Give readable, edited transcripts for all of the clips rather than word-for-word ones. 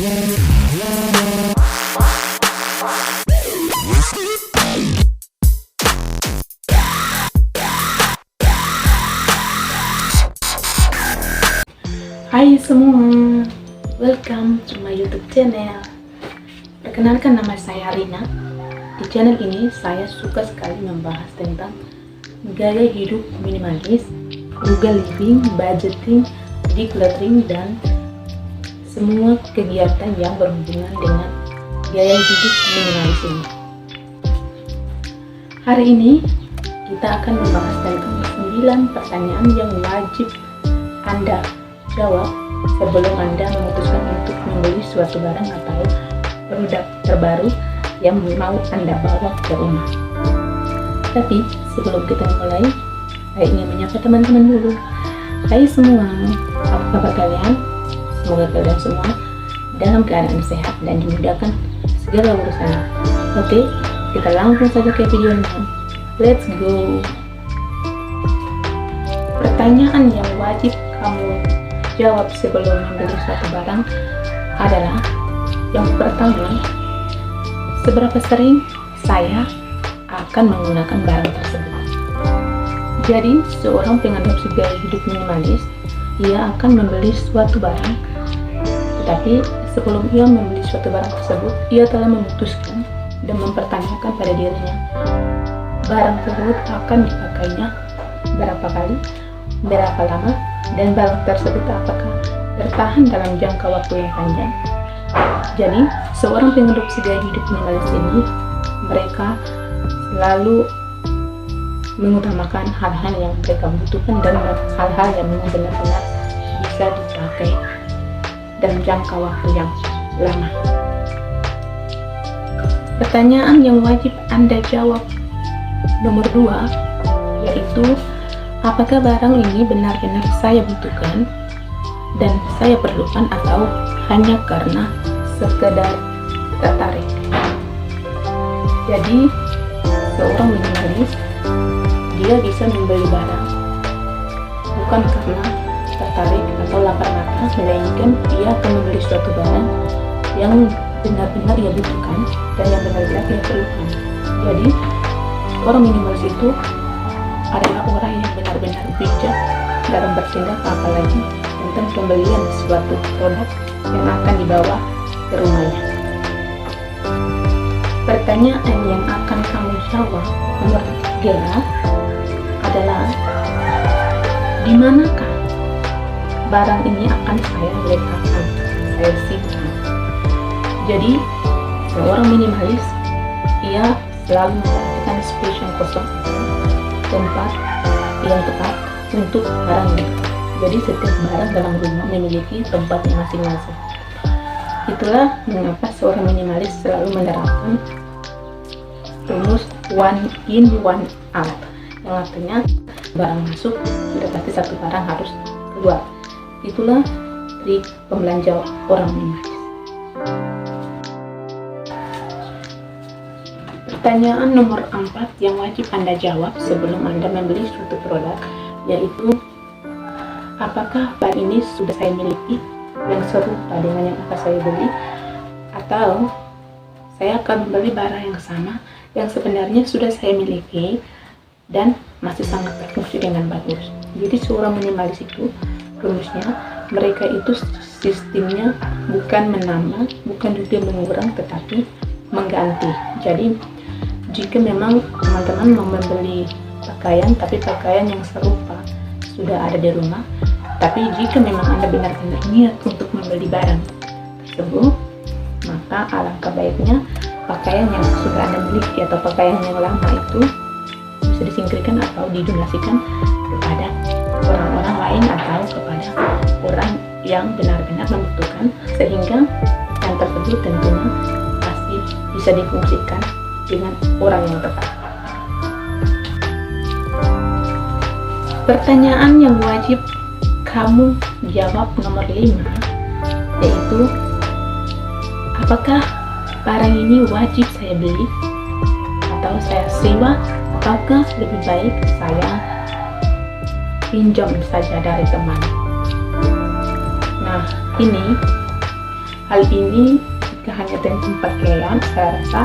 Hai semua, welcome to my YouTube channel. Perkenalkan, nama saya Rina. Di channel ini saya suka sekali membahas tentang gaya hidup minimalis, frugal living, budgeting, decluttering, dan semua kegiatan yang berhubungan dengan gaya hidup minimalis ini. Hari ini kita akan membahas tentang 9 pertanyaan yang wajib Anda jawab sebelum Anda memutuskan untuk membeli suatu barang atau produk terbaru yang mau Anda bawa ke rumah. Tapi sebelum kita mulai, saya ingin menyapa teman-teman dulu. Hai semua, apa kabar kalian? Semoga kalian semua dalam keadaan sehat dan dimudahkan segala urusannya. Oke, kita langsung saja ke videonya. Let's go. Pertanyaan yang wajib kamu jawab sebelum membeli suatu barang adalah, yang pertama, seberapa sering saya akan menggunakan barang tersebut. Jadi, seorang pengadopsi gaya hidup minimalis, ia akan membeli suatu barang, tetapi sebelum ia membeli suatu barang tersebut, ia telah memutuskan dan mempertanyakan pada dirinya, barang tersebut akan dipakainya berapa kali, berapa lama, dan barang tersebut apakah bertahan dalam jangka waktu yang panjang. Jadi, seorang pengadopsi gaya hidup minimalis ini, mereka selalu mengutamakan hal-hal yang mereka butuhkan dan hal-hal yang memang benar-benar bisa dipakai dalam jangka waktu yang lama. Pertanyaan yang wajib Anda jawab nomor 2 yaitu, apakah barang ini benar-benar saya butuhkan dan saya perlukan atau hanya karena sekedar tertarik. Jadi, seorang minimalis, dia bisa membeli barang bukan karena tertarik atau lapar mata, melainkan dia akan membeli suatu barang yang benar-benar ia butuhkan dan yang benar-benar ia perlukan. Jadi, orang minimalis itu adalah orang yang benar-benar bijak dalam bertindak, apalagi tentang pembelian suatu produk yang akan dibawa ke rumahnya. Pertanyaan yang akan kamu jawab nomor 3 adalah, di manakah barang ini akan saya letakkan, saya simpan. Jadi, seorang minimalis, ia selalu memperhatikan space yang kosong, tempat yang tepat untuk barangnya. Jadi setiap barang dalam rumah memiliki tempatnya masing-masing. Itulah mengapa seorang minimalis selalu menerapkan rumus one in one out, yang artinya barang masuk sudah pasti satu barang harus keluar. Itulah trik pembelanja orang minimalis. Pertanyaan nomor 4 yang wajib Anda jawab sebelum Anda membeli suatu produk yaitu, apakah barang ini sudah saya miliki yang serupa dengan yang akan saya beli, atau saya akan membeli barang yang sama yang sebenarnya sudah saya miliki dan masih sangat berfungsi dengan bagus. Jadi seorang minimalis itu rumusnya, mereka itu sistemnya bukan menambah, bukan juga mengurang, tetapi mengganti. Jadi jika memang teman-teman mau membeli pakaian, tapi pakaian yang serupa sudah ada di rumah, tapi jika memang Anda benar-benar niat untuk membeli barang tersebut, maka alangkah baiknya pakaian yang sudah Anda miliki atau pakaian yang lama itu bisa disingkirkan atau didonasikan kepada orang-orang lain atau kepada orang yang benar-benar membutuhkan, sehingga yang tersebut tentunya pasti bisa difungsikan dengan orang yang tepat. Pertanyaan yang wajib kamu jawab nomor 5 yaitu, apakah barang ini wajib saya beli atau saya sewa, ataukah lebih baik saya pinjam saja dari teman. Nah, ini Hal ini jika hanya tentang pakaian, saya rasa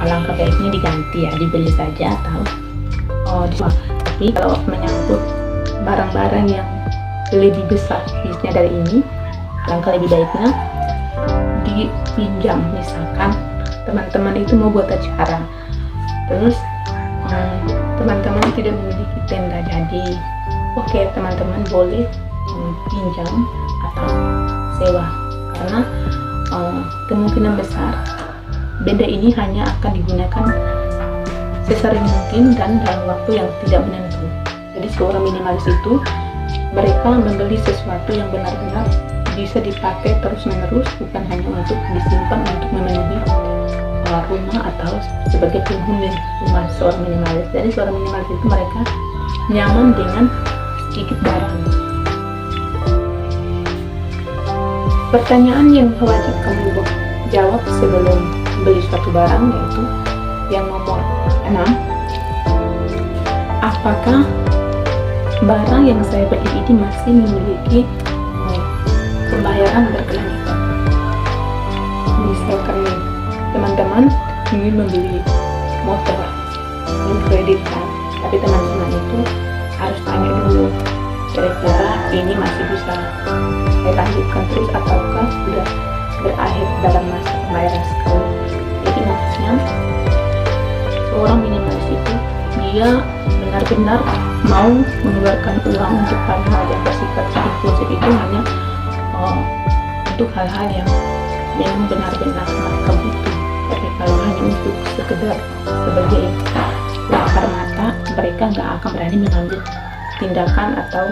alangkah baiknya diganti ya, dibeli saja atau tapi kalau menyangkut barang-barang yang lebih besar bisnya dari ini, alangkah lebih baiknya dipinjam. Misalkan teman-teman itu mau buat acara, terus teman-teman tidak memiliki tenda, jadi oke, teman-teman boleh pinjam atau sewa, karena kemungkinan besar benda ini hanya akan digunakan sesering mungkin dan dalam waktu yang tidak menentu. Jadi seorang minimalis itu mereka membeli sesuatu yang benar-benar bisa dipakai terus-menerus, bukan hanya untuk disimpan untuk memenuhi rumah atau sebagai penghuni rumah seorang minimalis. Jadi seorang minimalis itu mereka nyaman dengan sedikit barang. Pertanyaan yang wajib kamu jawab sebelum beli suatu barang yaitu yang nomor 6. Apakah barang yang saya beli ini masih memiliki pembayaran berkelanjutan? Misalkan nih, teman-teman ingin membeli motor mengkreditkan, tapi teman-teman itu harus tanya dulu, kira-kira ini masih bisa saya lanjutkan terus ataukah sudah berakhir dalam masa pembayaran sekali. Jadi maksudnya seorang minimalis itu dia benar-benar mau mengeluarkan uang untuk hal-hal yang bersifat impulsif, itu hanya untuk hal-hal yang memang benar-benar mereka butuh. Tapi kalau hanya untuk sekedar sebagai lapar mata, mereka nggak akan berani mengambil tindakan atau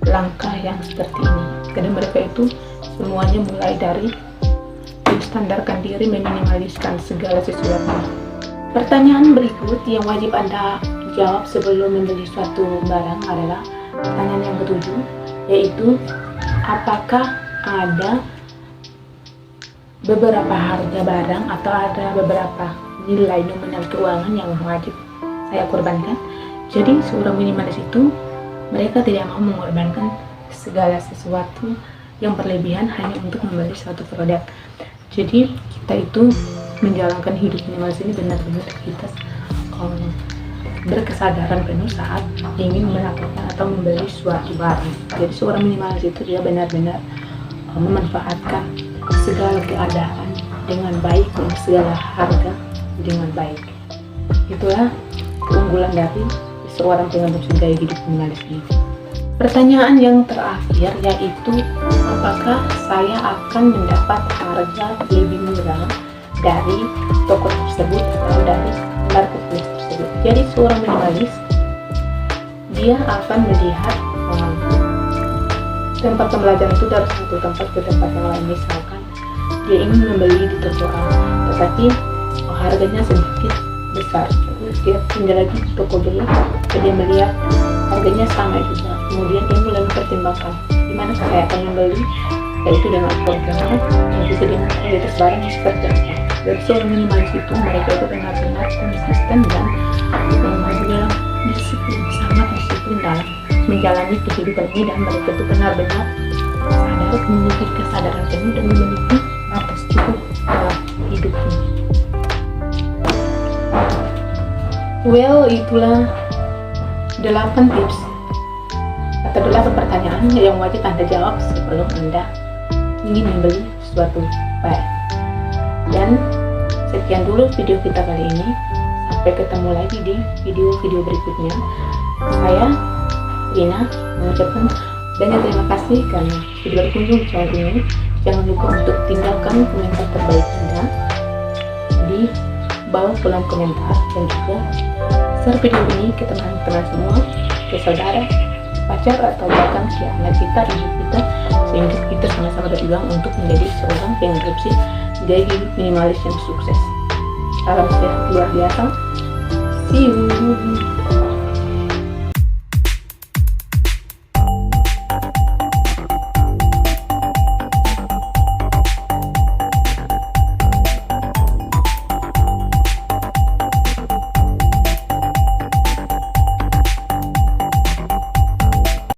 langkah yang seperti ini, karena mereka itu semuanya mulai dari menstandarkan diri, meminimaliskan segala sesuatu. Pertanyaan berikut yang wajib Anda jawab sebelum membeli suatu barang adalah pertanyaan yang ketujuh, yaitu apakah ada beberapa harga barang atau ada beberapa nilai nominal keuangan yang wajib saya korbankan. Jadi seorang minimalis itu mereka tidak mau mengorbankan segala sesuatu yang berlebihan hanya untuk membeli suatu produk. Jadi kita itu menjalankan hidup minimalis ini benar-benar kita berkesadaran penuh saat ingin melakukan atau membeli suatu barang. Jadi seorang minimalis itu dia benar-benar memanfaatkan segala keadaan dengan baik dan segala harga dengan baik. Itulah keunggulan dari seorang pengadopsi gaya hidup minimalis ini. Pertanyaan yang terakhir yaitu apakah saya akan mendapat harga lebih murah dari toko tersebut atau dari marketplace tersebut. Jadi seorang minimalis dia akan melihat tempat pembelajaran itu dari satu tempat ke tempat yang lain. Misalkan dia ingin membeli di toko A, tetapi harganya sedikit besar, terus dia pindah lagi ke toko B, dia melihat harganya sama juga, kemudian dia mulai mempertimbangkan di mana saya akan membeli, yaitu dengan harganya dan juga dengan kualitas barang seperti apa. Dari seorang minimalis itu mereka itu benar-benar konsisten dan dalam disiplin, sangat disiplin dalam menjalani kehidupan ini, dan mereka itu benar-benar sadar, memiliki kesadaran penuh dan memiliki batas cukup dalam hidupnya. Well, itulah 8 tips atau 8 pertanyaan yang wajib Anda jawab sebelum Anda ingin membeli suatu barang. Dan sekian dulu video kita kali ini. Sampai ketemu lagi di video-video berikutnya. Saya Rina mengucapkan banyak terima kasih karena sudah berkunjung di channel ini. Jangan lupa untuk tinggalkan komentar terbaik Anda di bawah kolom komentar, dan juga share video ini ke teman-teman semua, ke saudara, pacar, atau bahkan ke anak kita, ibu kita, sehingga kita sama-sama berjuang untuk menjadi seorang pengadopsi gaya hidup minimalis yang sukses. Salam sehat luar biasa. See you.